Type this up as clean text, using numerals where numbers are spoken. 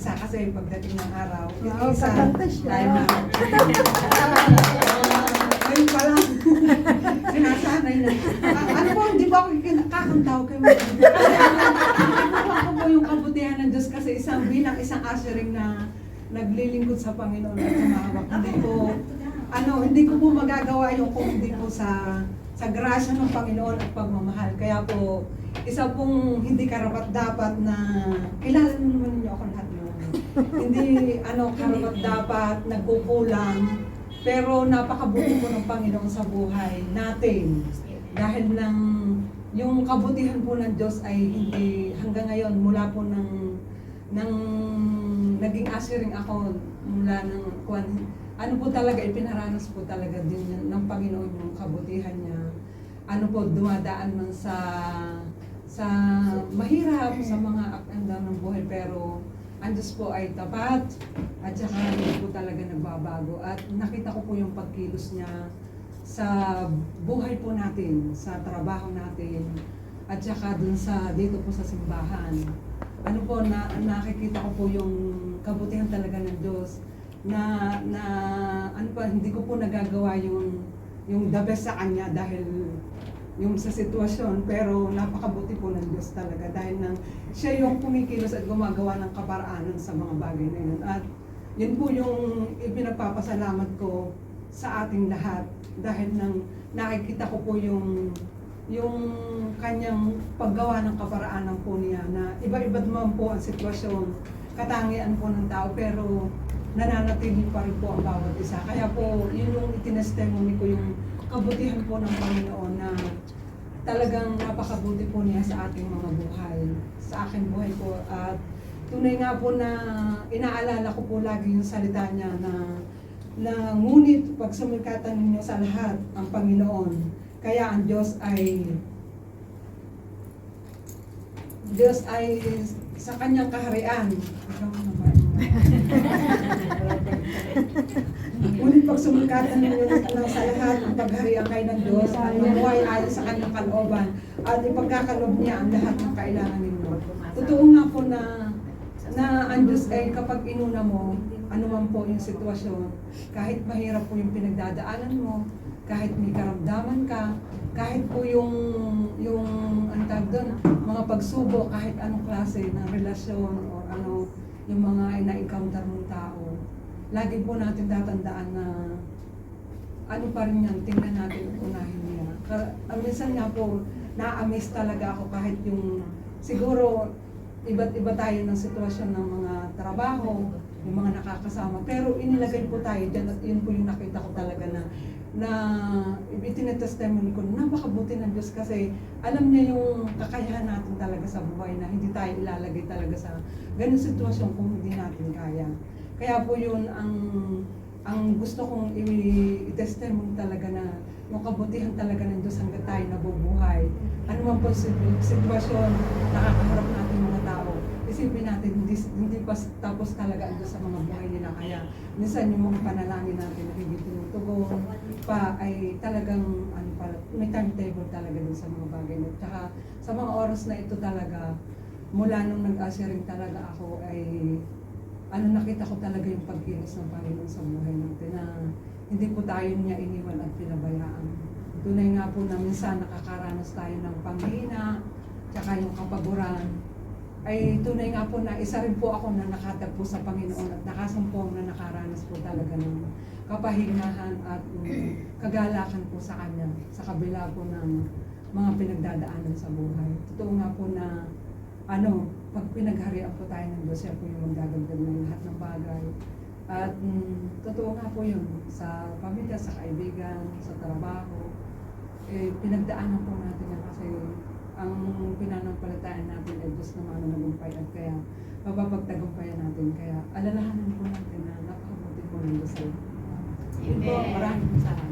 isa kasi pagdating ng araw, Oo, isa kakanta siya. tayo na. Ngayon pa lang, sinasanay na. Ano po, hindi ba ako kakantaw kayo? Ako po yung kabutihan ng Diyos kasi bilang isang ushering na naglilingkod sa Panginoon at tumawag. Hindi ko po magagawa yung kung hindi po sa grasya ng Panginoon at pagmamahal. Kaya po, isa pong hindi karapat-dapat na, kilala naman ninyo ako lahat mo. Hindi karapat-dapat, nagkukulang, pero napakabuti po ng Panginoon sa buhay natin. Dahil yung kabutihan po ng Diyos ay hindi hanggang ngayon, mula po nang naging ushering ako, mula ano po talaga, ipinaranas po talaga din ng Panginoon yung kabutihan niya. Dumadaan man sa mahirap, sa mga up and down ng buhay, pero ang Diyos po ay tapat at saka hindi po talaga nagbabago. At nakita ko po yung pagkilos niya sa buhay po natin, sa trabaho natin, at saka dito po sa simbahan. Nakikita ko po yung kabutihan talaga ng Diyos na hindi ko po nagagawa yung the best sa Kanya dahil yung sa sitwasyon, pero napakabuti po ng Diyos talaga dahil siya yung kumikilos at gumagawa ng kaparaanan sa mga bagay na yun. At yun po yung ipinagpapasalamat ko sa ating lahat dahil nakikita ko po yung kanyang paggawa ng kaparaanan po niya na iba-iba naman po ang sitwasyon, katangian po ng tao, pero nananatili pa rin po ang bawat isa. Kaya po, yun yung itinestemony ko, yung kabutihan po ng Panginoon na talagang napakabuti po niya sa ating mga buhay, sa aking buhay po. At tunay nga po na inaalala ko po lagi yung salita niya na ngunit pag sumikatan ninyo sa lahat ang Panginoon, kaya ang Diyos ay sa kanyang kaharian. Ngunit pag sumikatan ninyo sa lahat ang pagharian kayo ng Diyos at mabuhay ayon sa kanyang kalooban at ipagkakalob niya ang lahat ng kailangan ninyo. Totoo nga po na ang Diyos ay kapag inuna mo, ano man po yung sitwasyon, kahit mahirap po yung pinagdadaanan mo, kahit may karamdaman ka, kahit po yung mga pagsubok, kahit anong klase ng relasyon o yung mga na-encounter mong tao, lagi po natin tatandaan na pa rin yan, tingnan natin at unahin niya. Minsan nga po, na-amaze talaga ako kahit siguro, iba't iba tayo ng sitwasyon ng mga trabaho, yung mga nakakasama, pero inilagay po tayo dyan at yun po yung nakita ko talaga na itinetestimony ko, napakabuti ng Diyos kasi alam niya yung kakayahan natin talaga sa buhay na hindi tayo ilalagay talaga sa ganung sitwasyon kung hindi natin kaya. Kaya po yun ang gusto kong i-testimony talaga na yung kabutihan talaga ng Diyos hanggang tayo nabubuhay. Ano man po sitwasyon nakakaharap natin mga tao, isipin natin, hindi pa tapos talaga ang Diyos sa mga buhay nila. Kaya minsan yung mga panalangin natin na hindi tinutugon pa ay talagang may timetable talaga dun sa mga bagay na. Tsaka sa mga oras na ito talaga, mula nung nag-ushering talaga ako ay nakita ko talaga yung pagkilos ng Panginoon sa buhay natin na hindi po tayo niya iniwan at pinabayaan. Tunay nga po na minsan nakakaranas tayo ng panghina, tsaka yung kapaguran. Ay tunay nga po na isa rin po ako na nakatagpo sa Panginoon at nakasumpong na nakaranas po talaga ng kapahingahan at kagalakan po sa Kanya sa kabila po ng mga pinagdadaanan sa buhay. Totoo nga po na pag pinagharian po tayo ng Diyos, siya po yung magdadagdag ng lahat ng bagay. At totoo nga po yun, sa pamilya, sa kaibigan, sa trabaho, pinagdaanan po natin yan kasi ang pinanampalatayan natin ay Diyos na mananagumpay at kaya mapapagtagumpayan natin. Kaya alalahanan po natin na napakabuti po ng Diyos. Yun po, maraming salamat.